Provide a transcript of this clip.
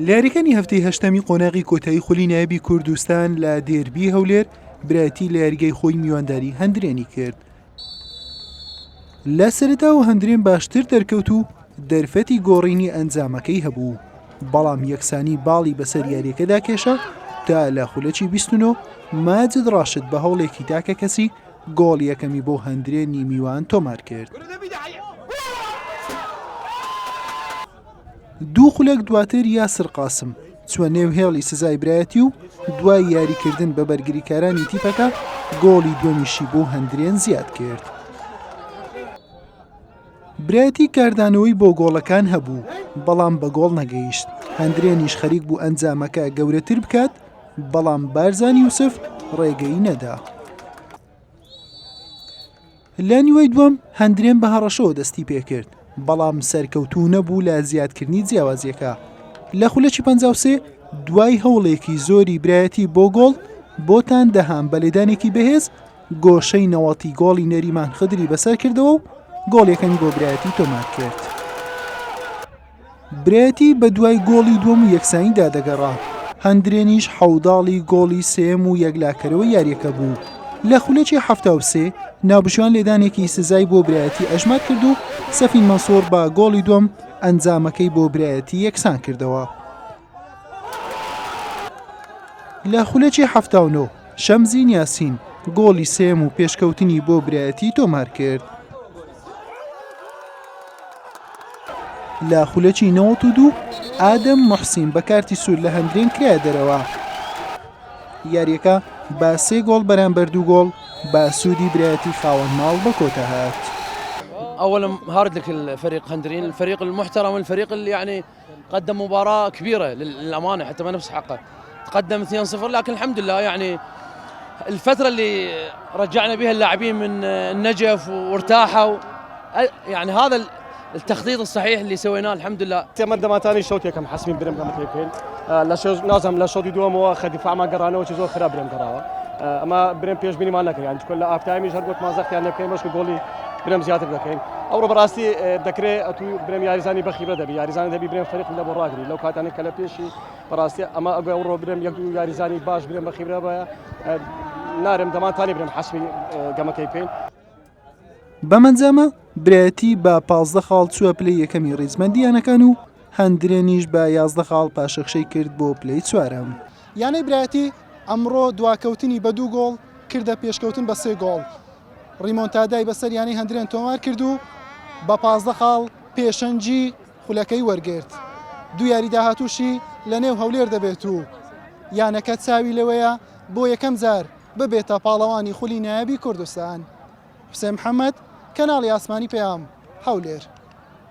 لایەنەکانی هەفتەی هەشتەمی قۆناغی کۆتایی خولی نایەبی کوردستان لە دێربی هەولێر برایەتی لە یاریگای خۆی میوانداری هەندرێنی کرد. لە سەرەتاوە هەندرێن باشتر دەرکەوت و دەرفەتی گۆڕینی ئەنجامەکەی هەبوو، بەڵام یەکسانی باڵی بەسەر یاریەکەدا کێشە تا لە خولەکی 29 ماجد ڕاشد بە هەوڵێکی تاکە کەسی گۆڵ یەکەمی بۆ هەندرێنی میوان تۆمار کرد. دوو خولەک دواتر یاسر قاسم چوە نێو هێڵی سزای برایەتی و دوای یاریکردن بە بەرگریکارانی تیپەکە گۆڵی دووەمیشی بۆ هەندرێن زیاد کرد. برایەتی کاردانەوەی بۆ گۆڵەکان هەبوو بەڵام بە گۆڵ نەگەیشت. هەندرێنیش خەریک بوو ئەنجامەکە گەورەتر بکات بەڵام بارزان یوسف ڕێگەی نەدا. لە نیوەی دووەم هەندرێن بە هەڕەشەوە دەستی پێکرد بەڵام سەرکەوتوو نەبوو لە زیادکردنی جیاوازیەکە. لە خولەکی 53 دوای هەوڵێکی زۆری برایەتی بۆ گۆڵ بۆتان دەهام بە لێدانێکی بەهێز گۆشەی نەوەتی گۆڵی نەریمان خدری بەسەر کردەوە و گۆڵیەکەمی بۆ برایەتی تۆمار کرد. برایەتی بە دوای گۆڵی دووەم و یەکسانیدا دەگەڕا. هەندرێنیش حەوداڵی گۆڵی سێم و یەکلاکەرەوە یاریەکە بوو. لە خولەکی 73 ناوبشوان لێدانێکی سزای بۆ برایەتی ئەژمات کرد و سەفین مەنسۆر بە گۆڵی دووەم ئەنجامەکەی بۆ برایەتی یەکسان کردەوە. لە خولەکی 79 شەمزین یاسین گۆڵی سێم و پێشکەوتنی بۆ برایەتی تۆمار کرد. لە خولەکی 92 ئادەم موحسین بە کارتی سوور لە هەندرێن کرایە دەرەوە. یاریەکە بە 3 گۆڵ بەرامبەر 2 گۆڵ بە سوودی برایەتی خاوەن ماڵ بە کۆتا هات. اولا هارد لك الفريق هندرين، الفريق المحترم، الفريق اللي يعني قدم مباراه كبيره للامانه حتى ما نفس حقه. تقدم 2-0 لكن الحمد لله يعني الفتره اللي رجعنا بها اللاعبين من النجف وارتاحوا، يعني هذا التخطيط الصحيح اللي سويناه الحمد لله. تمد ما ثاني شوط كم حاسمين برم كم تلفين لا شو نازم لا شوط دوم واخد دفاع ما قرانا وشو خراب برم قراوا اما برم بيش بيني ما لك يعني كل اف تايم يجر قلت ما زخت يعني كاين مش قولي برم زياده ذكين او براستي ذكري اتو برم ياريزاني بخيبه دبي ياريزاني دبي برم فريق اللي براغري لو كانت انا كلابيشي براستي اما اقول برم يقدو ياريزاني باش برم بخيبه با نارم دمان ثاني برم حسبي قام كيفين بەمەنجامە برایەتی بە 15 خاڵ چووە پلەی یەکەمی ڕیزمەندیانەکان و هەندرێنیش بە 11 خاڵ پاشەخشەی کرد بۆ پلەی چوارەم. یانەی برایەتی ئەمڕۆ دواکەوتنی بە 2 گۆڵ کردە پێشکەوتن بە 3 گۆڵ. ڕیمۆنتادای بەسەر یانەی هەندرێن تۆمار کرد و بە 15 خاڵ پێشەنجی خولەکەی وەرگرت. دوو یاری داهاتووشی لە نێو هەولێر دەبێت و یانەکە چاوی لەوەیە بۆ یەکەم جار ببێتە پاڵەوانی خولی نایەبی کوردستان. حوسێن محەممەد، کەناڵی ئاسمانی پێام، هەولێر.